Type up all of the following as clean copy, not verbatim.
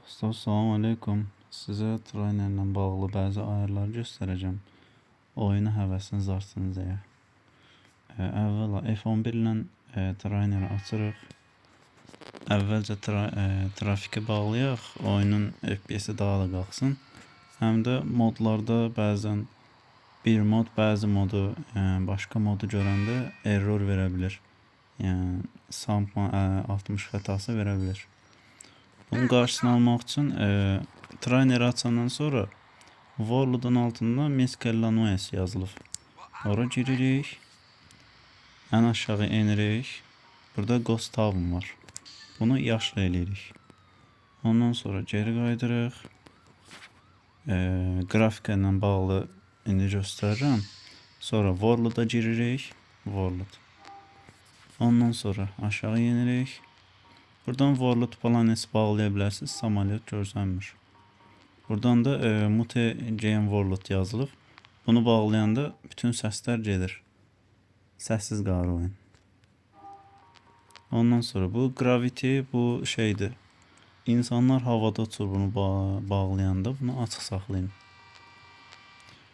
Dostlar, salam aleyküm. Sizə trainerlə bağlı bəzi ayarları göstərəcəm. Oyuna həvəsiniz artsın deyə. Əvvəla F11 ilə traineri açırıq. Əvvəlcə trafiki bağlayaq, oyunun FPS-i daha da qalxsın. Həm də modlarda bəzən bir mod bəzi modu, başqa modu görəndə error verə bilir. Yəni SAMP 60 xətası verə bilir. Bunun qarşısını almaq üçün traineri açandan sonra World'un altında Mescallanoes yazılıb. Ora giririk. Ən aşağı enirik. Burada Ghost Town var. Bunu yaşlı eləyirik. Ondan sonra geri qaydırıq. Qrafika ilə bağlı indi göstərirəm. Sonra World'a giririk. World. Ondan sonra aşağı enirik. Buradan World Planets bağlaya bilərsiniz. Samolyot görsənmir. Buradan da Mute GM World yazılıb. Bunu bağlayanda bütün səslər gedir. Səssiz qalır oyun. Ondan sonra bu Gravity bu şeydir. İnsanlar havada uçur bunu bağlayanda. Bunu açıq saxlayın.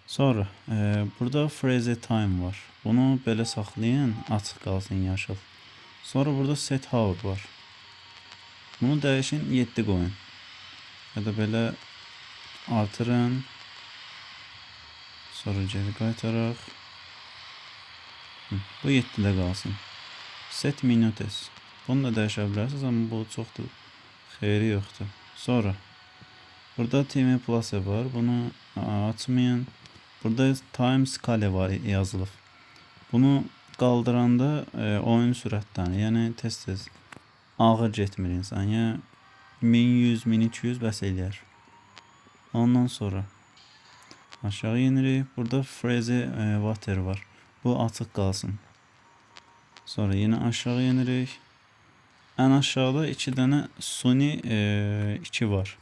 Sonra burada Freeze Time var. Bunu belə saxlayın. Açıq qalsın yaşıl. Sonra burada Set Hour var. Bunu dəyişin 7 qoyun. Ya da belə artırın. Sonra geri qaytaraq. Bu 7-də qalsın. Set Minutes. Bunu da dəyişə bilərsiniz, amma bu çoxdur. Xeyri yoxdur. Sonra burada TV Plus var. Bunu açmayın. Burada Time Scale var yazılıb. Bunu qaldıranda oyun sürətlənir. Yəni tez-tez ağır getmir insan. Yəni 1100, 1200 bəs eləyər. Ondan sonra aşağı inirik. Burada Freeze Water var. Bu açıq qalsın. Sonra yenə aşağı inirik. Ən aşağıda 2 dənə Sony 2 var.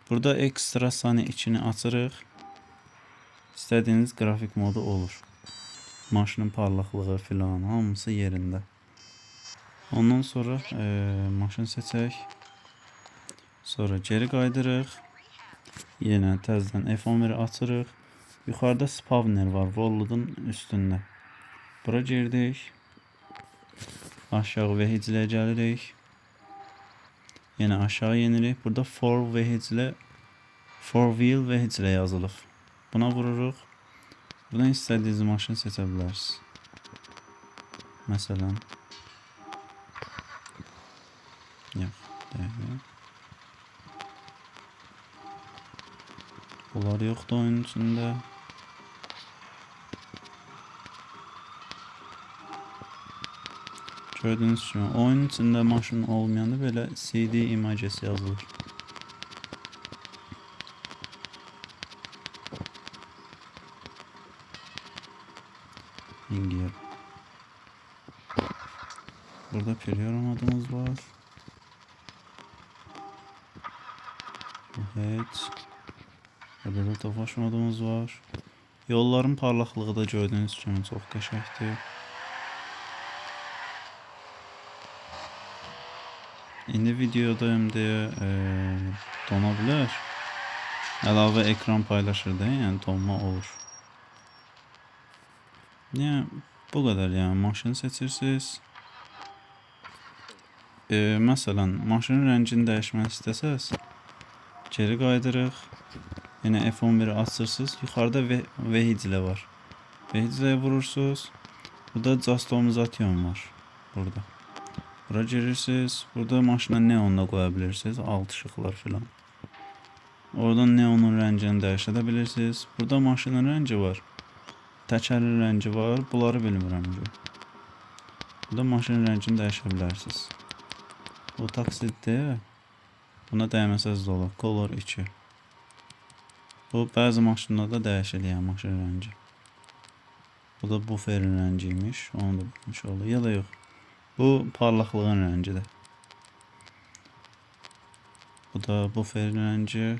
Burada ekstra Sony 2-ni açırıq. İstədiyiniz qrafik modu olur. Maşının parlaqlığı filan hamısı yerində. Ondan sonra maşın seçək. Sonra geri qaydırıq. Yenə təzədən F11-i açırıq. Yuxarıda spawner var World'un üstündə. Bura girdik. Aşağı vehicəyə gəlirik. Yenə aşağı inirik. Burada four wheel vehicə yazılıb. Buna vururuq. Buradan istədiyiniz maşını seçə bilərsiniz. Məsələn. Yox, deyil. Bunlar yoxdur oyunun içində. Gördüyünüz kimi oyunun içində maşın olmayanda belə CD images yazılır. İngiliz. Burada Period adımız var. Evet. Burada da Tofaş modumuz var. Yolların parlaqlığı da gördüyünüz kimi çox qəşəngdir. İndi videodayım deyə dona bilər. Əlavə ekran paylaşır deyə, yəni donma olur. Yəni bu qədər, yəni maşını seçirsiniz. Məsələn, maşının rəngini dəyişmək istəsəz, geri qaydırıq. Yine F11'i açırsınız. Yukarıda vehicle var. Vehicleye vurursunuz. Burada Just Omization var. Burada. Bura girirsiniz. Burada maşına neonla koyabilirsiniz. Alt ışıqlar filan. Oradan neonun rəngini dəyişə bilirsiniz. Burada maşının rəngi var. Təkərin rəngi var. Bunları bilmirəm. Burada maşının rəngini dəyişə bilərsiniz. Bu taksiddir. Buna dəyməsəz də olur. Color 2. Bu bəzi maşınlarda dəyişir yəni maşın rəngi. Bu da buferin rəngiymiş. Onu da bilmiş olur. Ya da yox. Bu parlaqlığın rəngidir. Bu da buferin rəngi.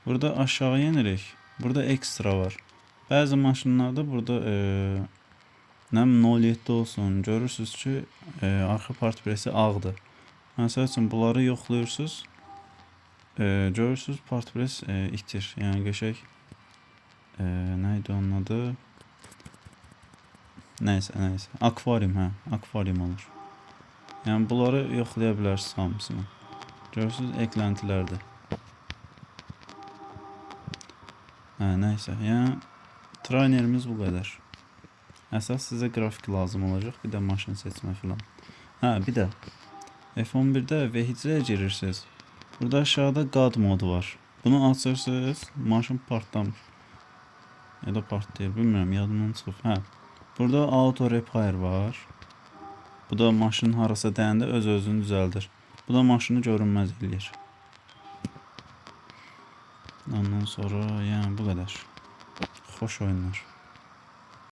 Burada aşağı inirik. Burada ekstra var. Bəzi maşınlarda burada nəm 07 olsun. Görürsünüz ki arxa part presi ağdır. Məsəl üçün bunları yoxlayırsınız. Görürsüz Partpress itir. Yəni qəşəng nə idi onun adı? Nəysə. Akvarium, hə, akvarium olur. Yəni bunları yoxlaya bilərsiniz hamısını. Görürsüz ekləntilərdir. Hə, nəysə. Yəni traynerimiz bu qədər. Əsas sizə qrafik lazım olacaq, bir də maşın seçmə filan. Hə, bir də F11-də vehicəyə girirsiniz. Burada aşağıda qad modu var. Bunu açırsınız, maşın partlamış. Ya da partlayır, bilmirəm, yadımdan çıxıb. Hə. Burada auto repair var. Bu da maşının harasa dəyəndə öz-özünü düzəldir. Bu da maşını görünməz eləyir. Ondan sonra, yəni bu qədər. Xoş oyunlar.